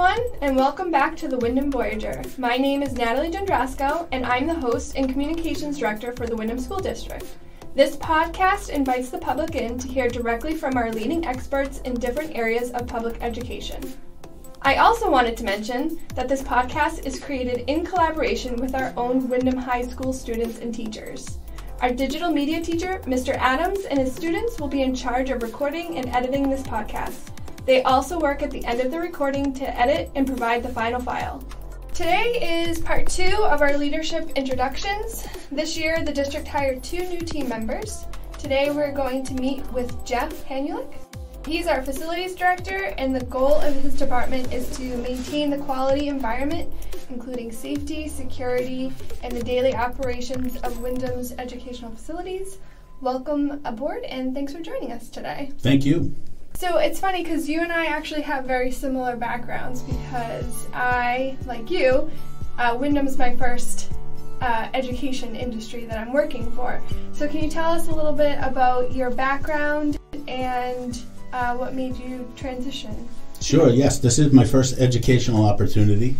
everyone, and welcome back to the Windham Voyager. My name is Natalie Jondrasko, and I'm the host and Communications Director for the Windham School District. This podcast invites the public in to hear directly from our leading experts in different areas of public education. I also wanted to mention that this podcast is created in collaboration with our own Windham High School students and teachers. Our digital media teacher, Mr. Adams, and his students will be in charge of recording and editing this podcast. They also work at the end of the recording to edit and provide the final file. Today is part 2 of our leadership introductions. This year, the district hired 2 new team members. Today, we're going to meet with Jeff Hanulec. He's our facilities director, and the goal of his department is to maintain the quality environment, including safety, security, and the daily operations of Windham's educational facilities. Welcome aboard, and thanks for joining us today. Thank you. So it's funny because you and I actually have very similar backgrounds because I, like you, Windham's my first education industry that I'm working for. So can you tell us a little bit about your background and what made you transition? Sure, yes. This is my first educational opportunity.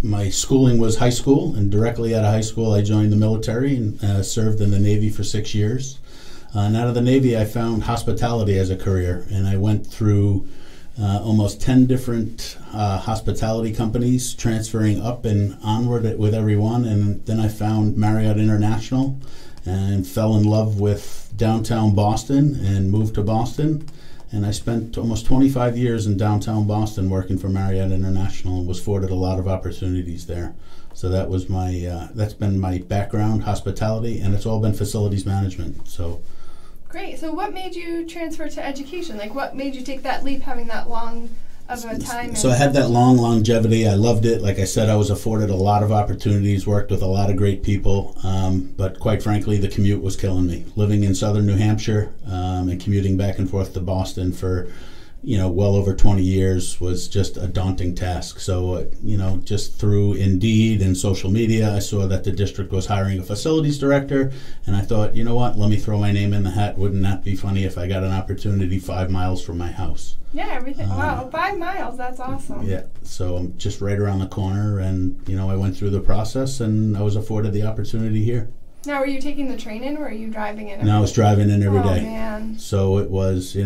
My schooling was high school, and directly out of high school I joined the military and served in the Navy for 6 years. And out of the Navy, I found hospitality as a career, and I went through almost 10 different hospitality companies, transferring up and onward with every one. And then I found Marriott International and fell in love with downtown Boston and moved to Boston. And I spent almost 25 years in downtown Boston working for Marriott International and was afforded a lot of opportunities there. So that was that's been my background, hospitality, and it's all been facilities management. So. Great. So what made you transfer to education? Like, what made you take that leap, having that long of a time? So I had that long longevity. I loved it. Like I said, I was afforded a lot of opportunities, worked with a lot of great people, but quite frankly, the commute was killing me. Living in southern New Hampshire and commuting back and forth to Boston for well over 20 years was just a daunting task. So, just through Indeed and social media, I saw that the district was hiring a facilities director, and I thought, you know what, let me throw my name in the hat. Wouldn't that be funny if I got an opportunity 5 miles from my house? Yeah, everything. Wow, 5 miles, that's awesome. Yeah, so I'm just right around the corner, and, I went through the process, and I was afforded the opportunity here. Now, were you taking the train in, or were you driving in? No, I was driving in every day. Oh, man. So it was,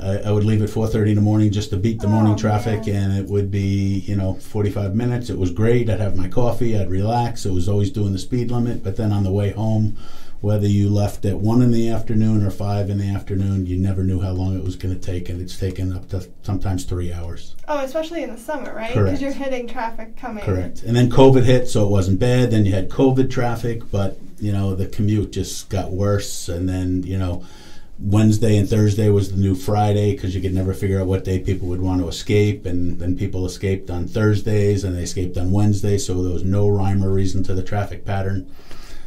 I would leave at 4:30 in the morning just to beat the morning traffic, man. And it would be, 45 minutes. It was great. I'd have my coffee. I'd relax. It was always doing the speed limit. But then on the way home, whether you left at 1 in the afternoon or 5 in the afternoon, you never knew how long it was going to take, and it's taken up to sometimes 3 hours. Oh, especially in the summer, right? Correct. Because you're hitting traffic coming. Correct. And then COVID hit, so it wasn't bad. Then you had COVID traffic, but, the commute just got worse. And then, Wednesday and Thursday was the new Friday because you could never figure out what day people would want to escape, and then people escaped on Thursdays and they escaped on Wednesdays, so there was no rhyme or reason to the traffic pattern.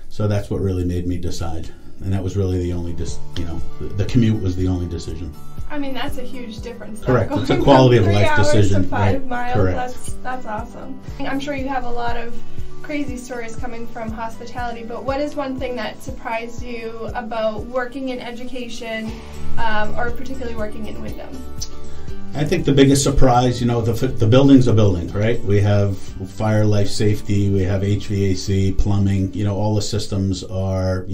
So that's what really made me decide, and that was really the only, the commute was the only decision. I mean, that's a huge difference. Correct. It's a quality of life decision. To 5 miles. Correct. That's awesome. I'm sure you have a lot of crazy stories coming from hospitality, but what is one thing that surprised you about working in education, or particularly working in Windham? I think the biggest surprise, the building's a building, right? We have fire, life safety, we have HVAC, plumbing, all the systems are,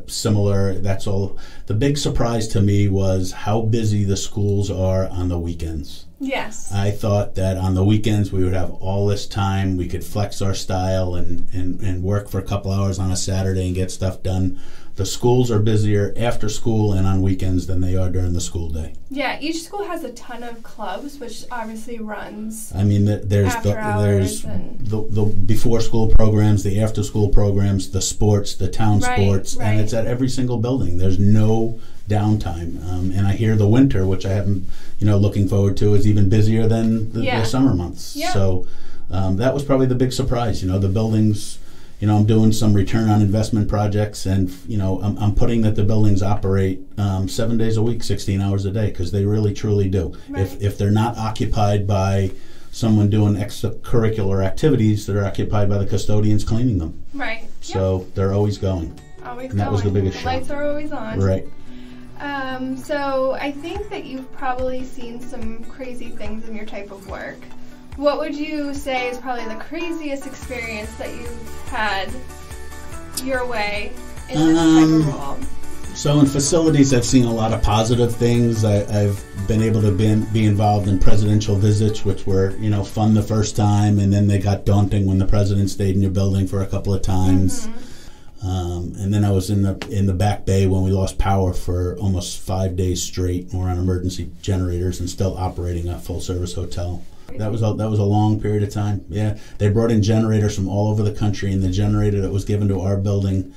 similar. That's all. The big surprise to me was how busy the schools are on the weekends. Yes. I thought that on the weekends we would have all this time, we could flex our style and work for a couple hours on a Saturday and get stuff done. The schools are busier after school and on weekends than they are during the school day. Yeah, each school has a ton of clubs, which obviously runs. I mean, there's the before school programs, the after school programs, the sports, the town sports, right. And it's at every single building. There's no downtime, and I hear the winter, which I haven't, looking forward to, is even busier than the summer months. Yeah. So that was probably the big surprise. The buildings. I'm doing some return on investment projects, and I'm putting that the buildings operate 7 days a week, 16 hours a day, because they really truly do. Right. If they're not occupied by someone doing extracurricular activities, they're occupied by the custodians cleaning them. Right. So they're always going. Always and that going. was the biggest shock. Lights are always on. Right. So I think that you've probably seen some crazy things in your type of work. What would you say is probably the craziest experience that you've had your way in this type of role? So in facilities, I've seen a lot of positive things. I've been able to be involved in presidential visits, which were, fun the first time, and then they got daunting when the president stayed in your building for a couple of times. And then I was in the back bay when we lost power for almost 5 days straight. We're on emergency generators and still operating a full-service hotel. That was a long period of time. Yeah, they brought in generators from all over the country, and the generator that was given to our building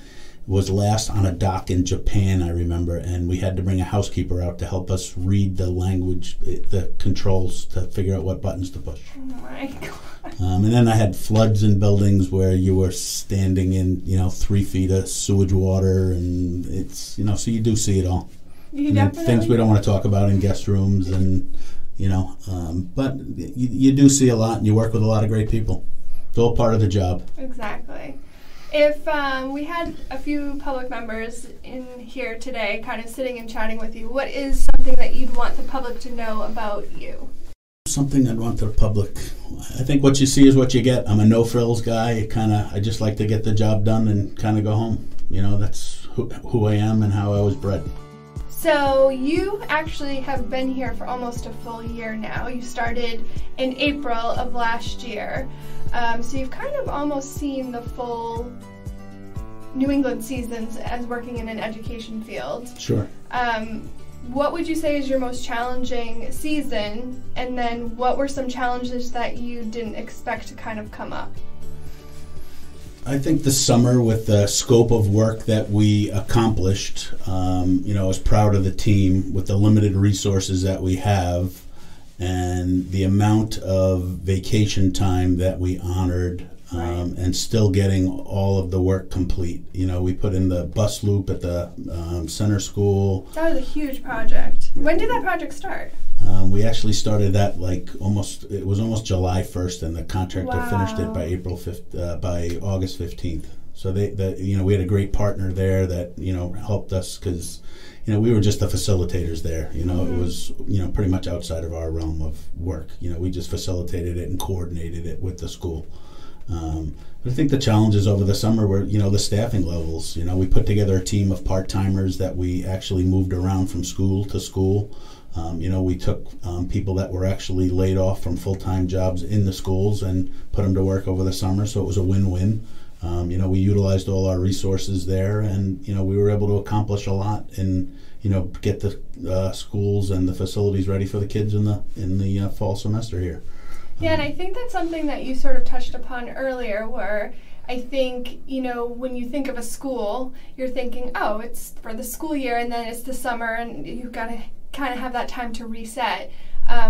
was last on a dock in Japan, I remember, and we had to bring a housekeeper out to help us read the language, the controls, to figure out what buttons to push. Oh my God. And then I had floods in buildings where you were standing in, 3 feet of sewage water, and it's, so you do see it all. You definitely things we don't want to talk about in guest rooms, and, but you do see a lot, and you work with a lot of great people. It's all part of the job. Exactly. If we had a few public members in here today kind of sitting and chatting with you, what is something that you'd want the public to know about you? Something I'd want the public, I think what you see is what you get. I'm a no-frills guy. I just like to get the job done and kind of go home. That's who I am and how I was bred. So you actually have been here for almost a full year now. You started in April of last year. So you've kind of almost seen the full New England seasons as working in an education field. Sure. What would you say is your most challenging season? And then what were some challenges that you didn't expect to kind of come up? I think the summer, with the scope of work that we accomplished, I was proud of the team with the limited resources that we have and the amount of vacation time that we honored, and still getting all of the work complete. We put in the bus loop at the center school. That was a huge project. When did that project start? We actually started that it was almost July 1st, and the contractor finished it by August 15th. So we had a great partner there that helped us, because we were just the facilitators there. It was pretty much outside of our realm of work. We just facilitated it and coordinated it with the school. But I think the challenges over the summer were, the staffing levels. We put together a team of part-timers that we actually moved around from school to school. We took people that were actually laid off from full-time jobs in the schools and put them to work over the summer, so it was a win-win. We utilized all our resources there, and we were able to accomplish a lot and get the schools and the facilities ready for the kids in the fall semester here. Yeah, and I think that's something that you sort of touched upon earlier, where I think, when you think of a school, you're thinking, oh, it's for the school year, and then it's the summer, and you've got to kind of have that time to reset.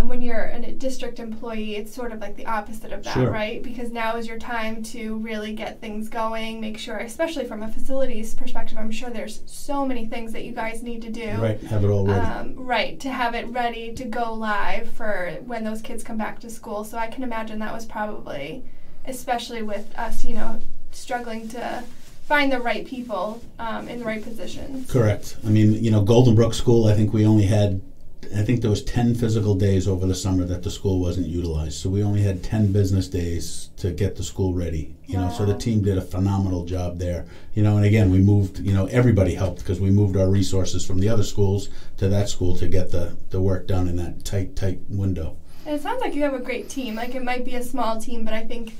When you're a district employee, it's sort of like the opposite of that, sure. Right? Because now is your time to really get things going, make sure, especially from a facilities perspective, I'm sure there's so many things that you guys need to do. Right, have it all ready. Right, to have it ready to go live for when those kids come back to school. So I can imagine that was probably, especially with us, struggling to find the right people in the right positions. Correct. I mean, Golden Brook School, I think there was 10 physical days over the summer that the school wasn't utilized. So we only had 10 business days to get the school ready. So the team did a phenomenal job there. And again, we moved, everybody helped, because we moved our resources from the other schools to that school to get the work done in that tight window. And it sounds like you have a great team. Like, it might be a small team, but I think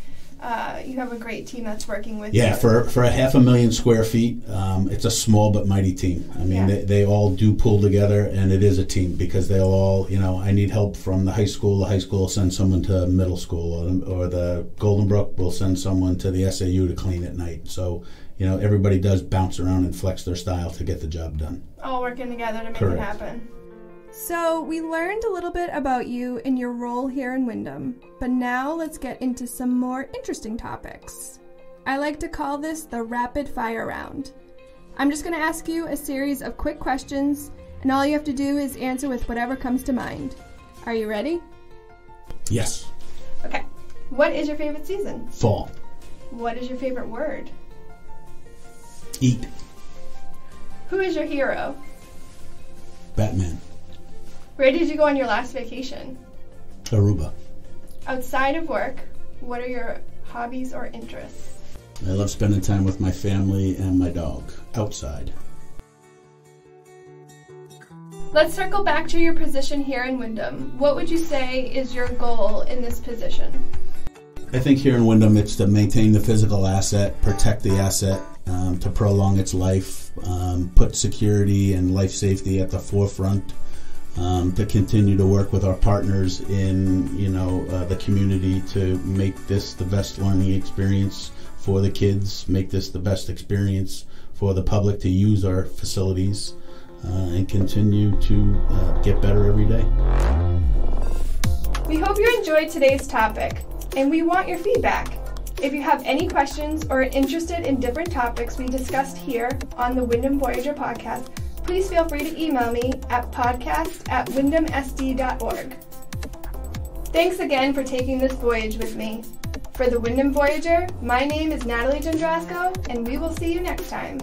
you have a great team that's working with you. Yeah, for a 500,000 square feet, it's a small but mighty team. I mean, they all do pull together, and it is a team, because they'll all, I need help from the high school will send someone to middle school, or the Golden Brook will send someone to the SAU to clean at night. So, everybody does bounce around and flex their style to get the job done. All working together to make Correct. It happen. So we learned a little bit about you and your role here in Windham, but now let's get into some more interesting topics. I like to call this the rapid fire round. I'm just going to ask you a series of quick questions, and all you have to do is answer with whatever comes to mind. Are you ready? Yes. Okay. What is your favorite season? Fall. What is your favorite word? Eat. Who is your hero? Batman. Where did you go on your last vacation? Aruba. Outside of work, what are your hobbies or interests? I love spending time with my family and my dog outside. Let's circle back to your position here in Windham. What would you say is your goal in this position? I think here in Windham it's to maintain the physical asset, protect the asset, to prolong its life, put security and life safety at the forefront, to continue to work with our partners in the community to make this the best learning experience for the kids, make this the best experience for the public to use our facilities, and continue to get better every day. We hope you enjoyed today's topic, and we want your feedback. If you have any questions or are interested in different topics we discussed here on the Windham Voyager podcast, please feel free to email me at podcast@windhamsd.org. Thanks again for taking this voyage with me. For the Windham Voyager, my name is Natalie Jondrasko, and we will see you next time.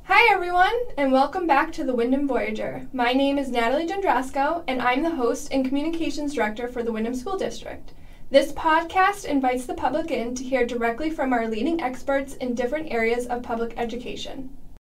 Hi everyone, and welcome back to the Windham Voyager. My name is Natalie Jondrasko, and I'm the host and communications director for the Windham School District. This podcast invites the public in to hear directly from our leading experts in different areas of public education.